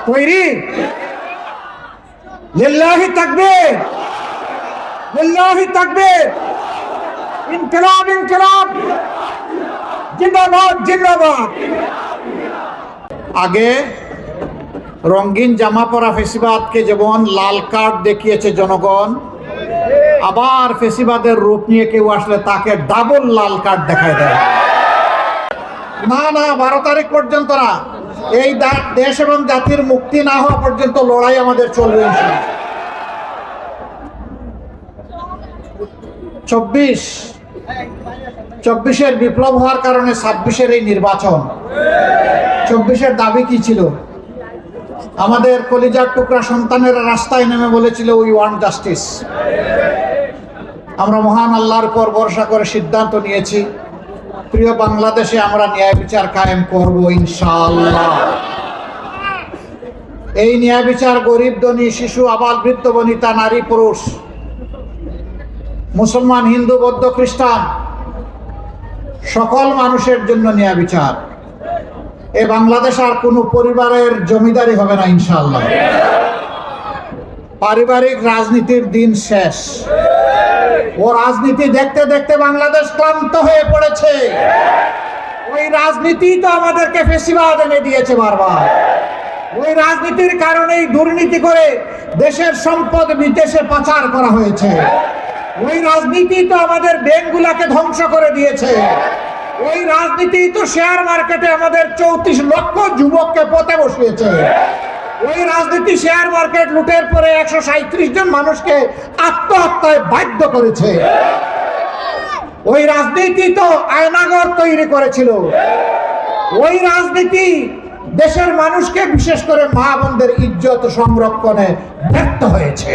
তৈরি? লিল্লাহি তাকবীর, লিল্লাহি তাকবীর, ইনকিলাব ইনকিলাব, জিন্দাবাদ জিন্দাবাদ। আগে রঙিন জামা পরা ফেসিবাদকে যেমন লাল কার্ড দেখিয়েছে জনগণ, আবার ফেসিবাদের রূপ নিয়ে কেউ আসলে তাকে ডাবল লাল কার্ড দেখায় দেয়। না না, 12 তারিখ পর্যন্ত না, এই দেশ এবং জাতির মুক্তি না হওয়া পর্যন্ত লড়াই আমাদের চলবে। 24-এর বিপ্লব হওয়ার কারণে 26-এর এই নির্বাচন। 24-এর দাবি কি ছিল? আমাদের কলিজার টুকরা সন্তানেরা রাস্তায় নেমে বলেছিল উই ওয়ান্ট জাস্টিস। আমরা মহান আল্লাহর উপর ভরসা করে সিদ্ধান্ত নিয়েছি, প্রিয় বাংলাদেশে আমরা ন্যায় বিচার কায়েম করব ইনশাআল্লাহ। এই ন্যায় বিচার গরিব ধনী শিশু আবাল বৃদ্ধ বনিতা নারী পুরুষ, মুসলমান হিন্দু বৌদ্ধ খ্রিস্টান সকল মানুষের জন্য ন্যায় বিচার। এই বাংলাদেশ আর কোনো পরিবারের জমিদারি হবে না ইনশাআল্লাহ। পারিবারিক রাজনীতির দিন শেষ। ও রাজনীতি দেখতে দেখতে বাংলাদেশ ক্লান্ত হয়ে পড়েছে। ওই রাজনীতি তো আমাদেরকে ফেসিবাদ এনে দিয়েছে বারবার। ওই রাজনীতির কারণেই দুর্নীতি করে দেশের সম্পদ বিদেশে পাচার করা হয়েছে। ওই রাজনীতি তো আমাদের ব্যাংকগুলোকে ধ্বংস করে দিয়েছে। ওই রাজনীতি তো শেয়ার মার্কেটে আমাদের 34 লক্ষ যুবককে পথে বসিয়েছে। ওই রাজনীতি শেয়ার মার্কেট লুটের পরে 137 জন মানুষকে আত্মহত্যায় বাধ্য করেছে। ওই রাজনীতি তো আয়নাঘর তৈরি করেছিল। ওই রাজনীতি দেশের মানুষকে বিশেষ করে মা বোনদের ইজ্জত সংরক্ষণে ব্যর্থ হয়েছে।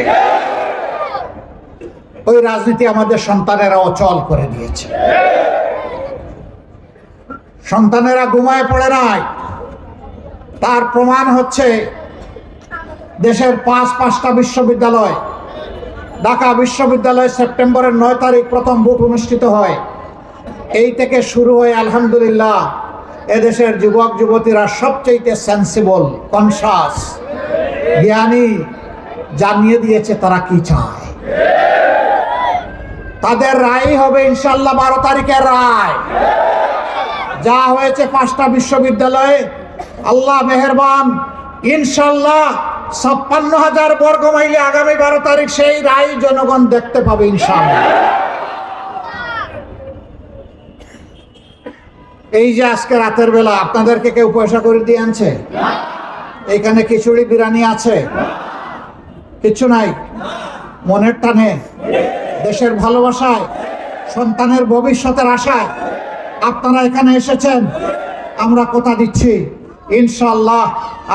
ওই রাজনীতি আমাদের সন্তানেরা অচল করে দিয়েছে। সন্তানেরা ঘুমায় পড়ে নাই, তার প্রমাণ হচ্ছে দেশের 5টা বিশ্ববিদ্যালয়। ঢাকা বিশ্ববিদ্যালয় সেপ্টেম্বরের 9 তারিখ প্রথম ভোট অনুষ্ঠিত হয়। এই থেকে শুরু হয়ে আলহামদুলিল্লাহ এদেশের যুবক যুবতীরা সবচেয়ে সেন্সিবল, কনসাস, জ্ঞানী, জানিয়ে দিয়েছে তারা কি চায়। তাদের রায় হবে ইনশাআল্লাহ 12 তারিখের রায়। যা হয়েছে 5টা বিশ্ববিদ্যালয়ে, আল্লাহ মেহেরবান, ইনশাআল্লাহ 56,000 বর্গ মাইলে আগামী 12 তারিখ সেই রায় জনগণ দেখতে পাবে ইনশাআল্লাহ। এই যে আজকে রাতের বেলা আপনাদেরকে কেউ পয়সা করে দিয়ে আনছে? এখানে খিচুড়ি বিরিয়ানি আছে? কিছু নাই। মনের টানে, দেশের ভালোবাসায়, সন্তানের ভবিষ্যতের আশায় আপনারা এখানে এসেছেন। আমরা কথা দিচ্ছি ইনশাআল্লাহ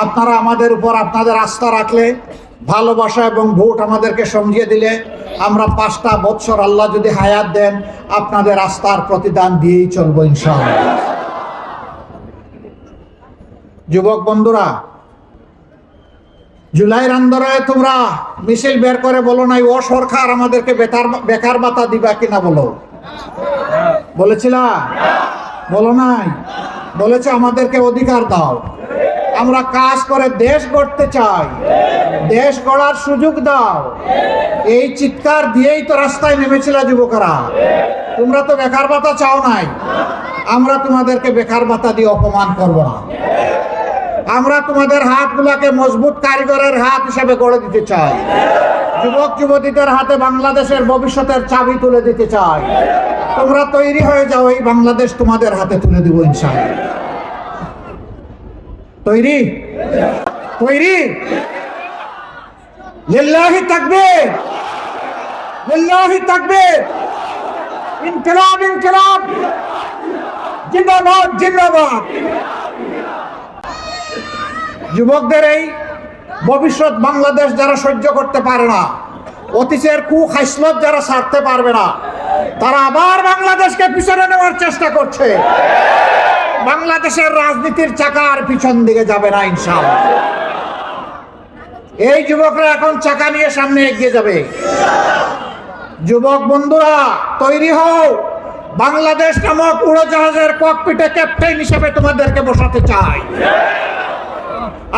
আপনারা আমাদের উপর আপনাদের আস্থা রাখলে, ভালোবাসা এবং ভোট আমাদেরকে সমঝিয়ে দিলে, আমরা 5টা বছর আল্লাহ যদি হায়াত দেন আপনাদের আস্থার প্রতিদান দিয়েই চলবো ইনশাআল্লাহ। যুবক বন্ধুরা, জুলাইয়ের আন্দোলনে তোমরা মিছিল বের করে বলো নাই ও সরকার আমাদেরকে বেকার ভাতা দিবা কিনা? বলো, বলেছিলা? বলো নাই? বলেছে আমাদেরকে অধিকার দাও, আমরা কাজ করে দেশ গড়তে চাই, দেশ গড়ার সুযোগ দাও। এই চিৎকার দিয়েই তো রাস্তায় নেমেছিল যুবকরা। তোমরা তো বেকার ভাতা চাও নাই, আমরা তোমাদেরকে বেকার ভাতা দিয়ে অপমান করব না। আমরা তোমাদের হাতগুলোকে মজবুত কারিগরের হাত হিসেবে গড়ে দিতে চাই। যুবক যুবতীদের হাতে বাংলাদেশের ভবিষ্যতের চাবি তুলে দিতে চাই। তোমরা তৈরি হয়ে যাও, এই বাংলাদেশ তোমাদের হাতে তুলে দিব ইনশাআল্লাহ। তৈরি? তৈরি? লিল্লাহি তাকবীর, লিল্লাহি তাকবীর, ইনকিলাব ইনকিলাব, জিন্দাবাদ জিন্দাবাদ। যুবকদের এই ভবিষ্যৎ বাংলাদেশ যারা সহ্য করতে পারে না, অতীতের কুখাইসলত যারা ছাড়তে পারবে না, তারা আবার বাংলাদেশকে পিছনে নেওয়ার চেষ্টা করছে। বাংলাদেশের রাজনীতির চাকার পিছন দিকে যাবে না ইনশাআল্লাহ। এই যুবকরা এখন চাকা নিয়ে সামনে এগিয়ে যাবে। যুবক বন্ধুরা তৈরি হও, বাংলাদেশ নামক উড়োজাহাজের ককপিটে ক্যাপ্টেন হিসেবে তোমাদেরকে বসাতে চাই।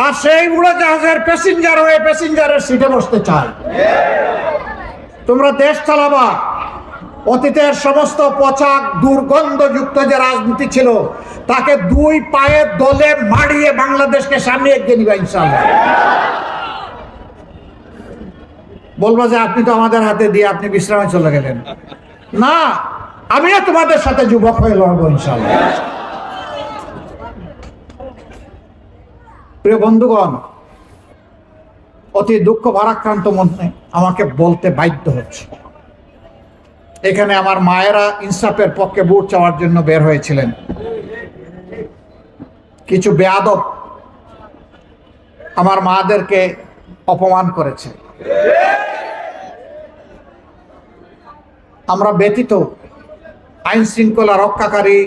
আর সেই উড়োজাহাজের প্যাসেঞ্জার হয়ে প্যাসেঞ্জারের সিটে বসতে চায়। তোমরা দেশ চালাবা, অতীতের সমস্ত পচা দুর্গন্ধযুক্ত যে রাজনীতি ছিল তাকে দুই পায়ের দলে মারিয়ে বাংলাদেশকে সামনে এগিয়ে নিবা ইনশাআল্লাহ। বলবো যে আপনি তো আমাদের হাতে দিয়ে আপনি বিশ্রামে চলে গেলেন। না, আমিও তোমাদের সাথে যুবক হয়ে লড়বো ইনশাআল্লাহ। প্রিয় বন্ধুগণ, অতি দুঃখ ভারাক্রান্ত মনে আমাকে বলতে বাধ্য হচ্ছে, এখানে আমার মায়েরা ইনসাফের পক্ষে ভোট চাওয়ার জন্য বের হয়েছিলেন। কিছু বেয়াদব আমার মাদেরকে অপমান করেছে। আমরা ব্যতীত আইন শৃঙ্খলা রক্ষাকারী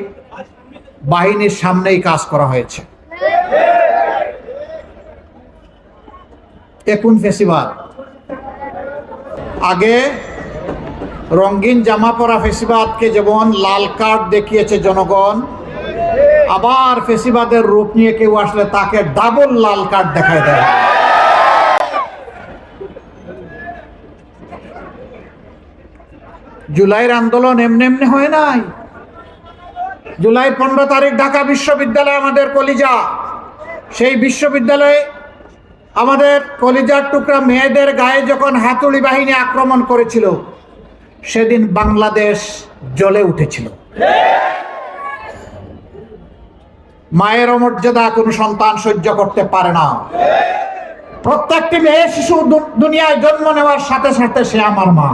বাহিনীর সামনেই কাজ করা হয়েছে। এখন ফেসিবাদ, আগে রঙিন জামা পরা ফেসিবাদকে যেমন লাল কার্ড দেখিয়েছে জনগণ, আবার ফেসিবাদের রূপ নিয়ে কেউ আসলে তাকে ডাবল লাল কার্ড দেখায় দেয়। জুলাইয়ের আন্দোলন এমনি এমনি হয় নাই। জুলাই 15 তারিখ ঢাকা বিশ্ববিদ্যালয় আমাদের কলিজা, সেই বিশ্ববিদ্যালয়ে আমাদের কলিজার টুকরা মেয়েদের গায়ে যখন হাতুড়ি বাহিনী আক্রমণ করেছিল, সেদিন বাংলাদেশ জ্বলে উঠেছিল। মায়ের অমর্যাদা কোনো সন্তান সহ্য করতে পারে না। প্রত্যেকটি মেয়ে শিশু দুনিয়ায় জন্ম নেওয়ার সাথে সাথে সে আমার মা।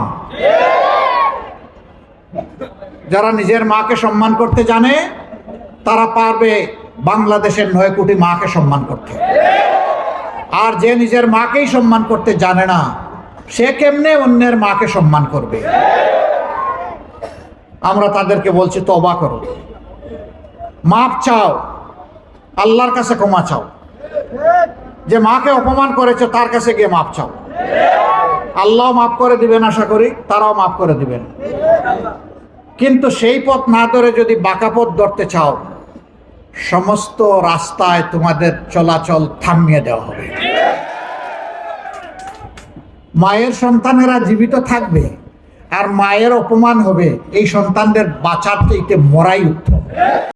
যারা নিজের মাকে সম্মান করতে জানে তারা পারবে বাংলাদেশের 9 কোটি মাকে সম্মান করতে। আর যে নিজের মাকেই সম্মান করতে জানে না, সে কেমনে অন্যের মাকে সম্মান করবে? আমরা তাদেরকে বলছি, তওবা করো, মাপ চাও, আল্লাহর কাছে ক্ষমা চাও। যে মাকে অপমান করেছে তার কাছে গিয়ে মাপ চাও, আল্লাহ মাফ করে দিবেন, আশা করি তারাও মাফ করে দিবেন। কিন্তু সেই পথ না ধরে যদি বাঁকা পথ ধরতে চাও, সমস্ত রাস্তায় তোমাদের চলাচল থামিয়ে দেওয়া হবে। মায়ের সন্তানেরা জীবিত থাকবে আর মায়ের অপমান হবে, এই সন্তানদের বাঁচার চাইতে মরাই উত্তম।